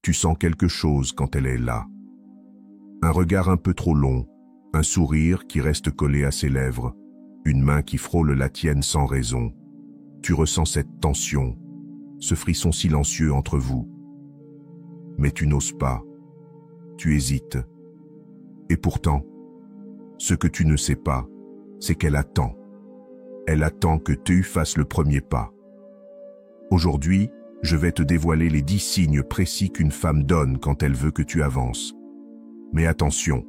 Tu sens quelque chose quand elle est là. Un regard un peu trop long, un sourire qui reste collé à ses lèvres, une main qui frôle la tienne sans raison. Tu ressens cette tension, ce frisson silencieux entre vous. Mais tu n'oses pas, tu hésites. Et pourtant, ce que tu ne sais pas, c'est qu'elle attend. Elle attend que tu fasses le premier pas. Aujourd'hui, je vais te dévoiler les 10 signes précis qu'une femme donne quand elle veut que tu avances. Mais attention,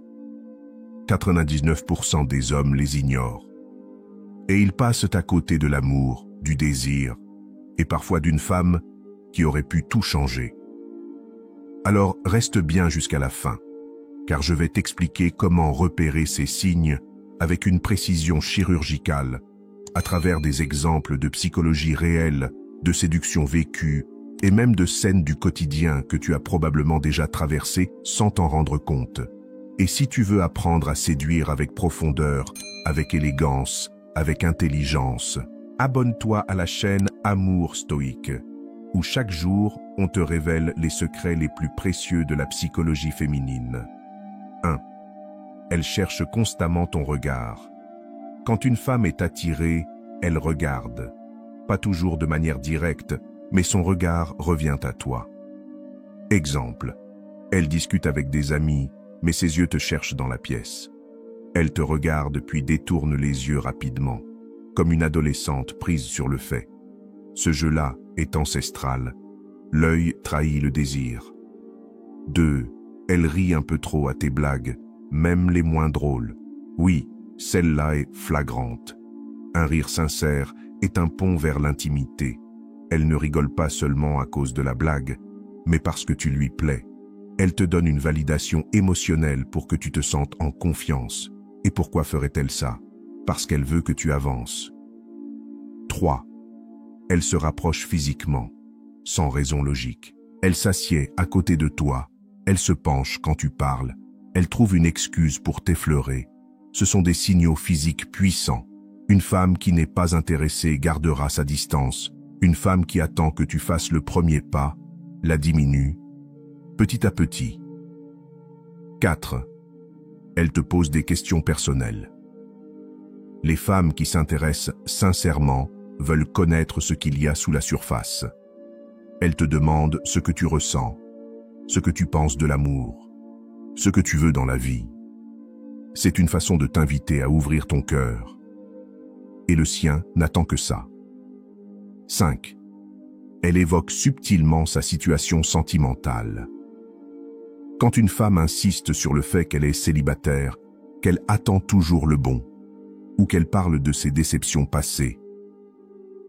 99% des hommes les ignorent. Et ils passent à côté de l'amour, du désir, et parfois d'une femme qui aurait pu tout changer. Alors reste bien jusqu'à la fin, car je vais t'expliquer comment repérer ces signes avec une précision chirurgicale, à travers des exemples de psychologie réelle, de séduction vécue, et même de scènes du quotidien que tu as probablement déjà traversées sans t'en rendre compte. Et si tu veux apprendre à séduire avec profondeur, avec élégance, avec intelligence, abonne-toi à la chaîne Amour Stoïque, où chaque jour, on te révèle les secrets les plus précieux de la psychologie féminine. 1. Elle cherche constamment ton regard. Quand une femme est attirée, elle regarde. Pas toujours de manière directe, mais son regard revient à toi. Exemple. Elle discute avec des amis, mais ses yeux te cherchent dans la pièce. Elle te regarde puis détourne les yeux rapidement, comme une adolescente prise sur le fait. Ce jeu-là est ancestral. L'œil trahit le désir. 2. Elle rit un peu trop à tes blagues, même les moins drôles. Oui, celle-là est flagrante. Un rire sincère est un pont vers l'intimité. Elle ne rigole pas seulement à cause de la blague, mais parce que tu lui plais. Elle te donne une validation émotionnelle pour que tu te sentes en confiance. Et pourquoi ferait-elle ça? Parce qu'elle veut que tu avances. 3. Elle se rapproche physiquement, sans raison logique. Elle s'assied à côté de toi. Elle se penche quand tu parles. Elle trouve une excuse pour t'effleurer. Ce sont des signaux physiques puissants. Une femme qui n'est pas intéressée gardera sa distance. Une femme qui attend que tu fasses le premier pas, la diminue, petit à petit. 4. Elle te pose des questions personnelles. Les femmes qui s'intéressent sincèrement veulent connaître ce qu'il y a sous la surface. Elles te demandent ce que tu ressens, ce que tu penses de l'amour, ce que tu veux dans la vie. C'est une façon de t'inviter à ouvrir ton cœur. Et le sien n'attend que ça. 5. Elle évoque subtilement sa situation sentimentale. Quand une femme insiste sur le fait qu'elle est célibataire, qu'elle attend toujours le bon, ou qu'elle parle de ses déceptions passées,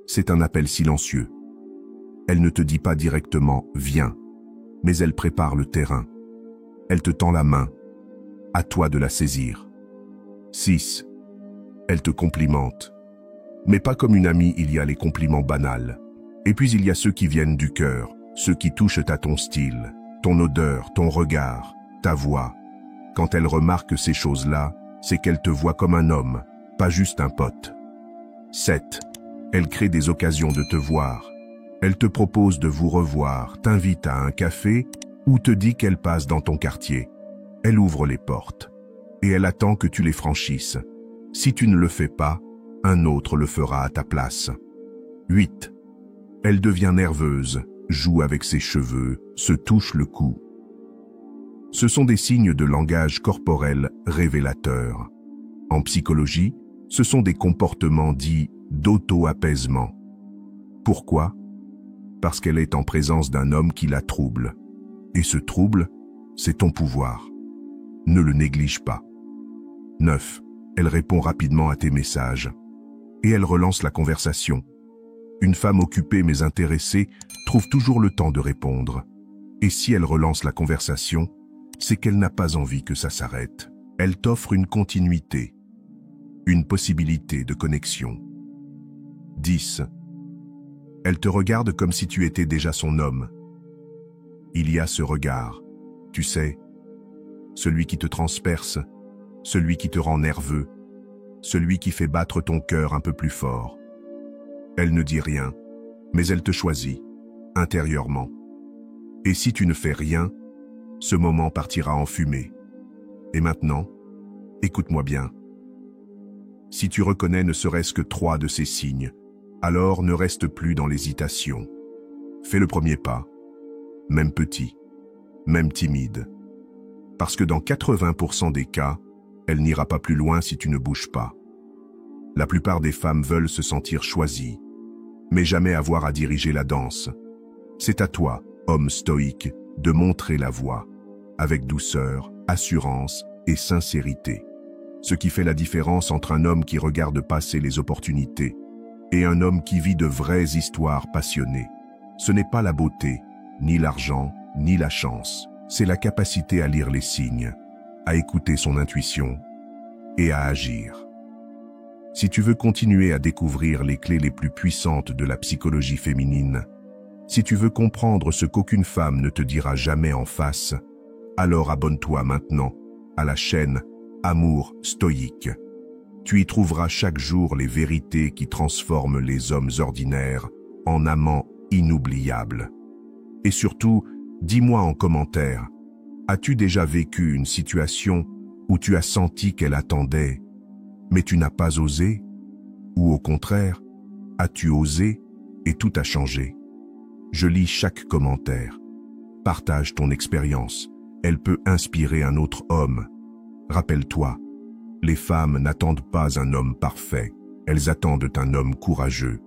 c'est un appel silencieux. Elle ne te dit pas directement « viens », mais elle prépare le terrain. Elle te tend la main. À toi de la saisir. 6. Elle te complimente. Mais pas comme une amie, il y a les compliments banals. Et puis il y a ceux qui viennent du cœur, ceux qui touchent à ton style, ton odeur, ton regard, ta voix. Quand elle remarque ces choses-là, c'est qu'elle te voit comme un homme, pas juste un pote. 7. Elle crée des occasions de te voir. Elle te propose de vous revoir, t'invite à un café ou te dit qu'elle passe dans ton quartier. Elle ouvre les portes et elle attend que tu les franchisses. Si tu ne le fais pas, un autre le fera à ta place. 8. Elle devient nerveuse, joue avec ses cheveux, se touche le cou. Ce sont des signes de langage corporel révélateurs. En psychologie, ce sont des comportements dits d'auto-apaisement. Pourquoi? Parce qu'elle est en présence d'un homme qui la trouble. Et ce trouble, c'est ton pouvoir. Ne le néglige pas. 9. Elle répond rapidement à tes messages. Et elle relance la conversation. Une femme occupée mais intéressée trouve toujours le temps de répondre. Et si elle relance la conversation, c'est qu'elle n'a pas envie que ça s'arrête. Elle t'offre une continuité, une possibilité de connexion. 10. Elle te regarde comme si tu étais déjà son homme. Il y a ce regard, tu sais, celui qui te transperce, celui qui te rend nerveux, celui qui fait battre ton cœur un peu plus fort. Elle ne dit rien, mais elle te choisit, intérieurement. Et si tu ne fais rien, ce moment partira en fumée. Et maintenant, écoute-moi bien. Si tu reconnais ne serait-ce que 3 de ces signes, alors ne reste plus dans l'hésitation. Fais le premier pas, même petit, même timide. Parce que dans 80% des cas, elle n'ira pas plus loin si tu ne bouges pas. La plupart des femmes veulent se sentir choisies, mais jamais avoir à diriger la danse. C'est à toi, homme stoïque, de montrer la voie, avec douceur, assurance et sincérité. Ce qui fait la différence entre un homme qui regarde passer les opportunités et un homme qui vit de vraies histoires passionnées. Ce n'est pas la beauté, ni l'argent, ni la chance. C'est la capacité à lire les signes, à écouter son intuition et à agir. Si tu veux continuer à découvrir les clés les plus puissantes de la psychologie féminine, si tu veux comprendre ce qu'aucune femme ne te dira jamais en face, alors abonne-toi maintenant à la chaîne Amour Stoïque. Tu y trouveras chaque jour les vérités qui transforment les hommes ordinaires en amants inoubliables. Et surtout, dis-moi en commentaire, as-tu déjà vécu une situation où tu as senti qu'elle attendait, mais tu n'as pas osé? Ou au contraire, as-tu osé et tout a changé? Je lis chaque commentaire. Partage ton expérience, elle peut inspirer un autre homme. Rappelle-toi, les femmes n'attendent pas un homme parfait, elles attendent un homme courageux.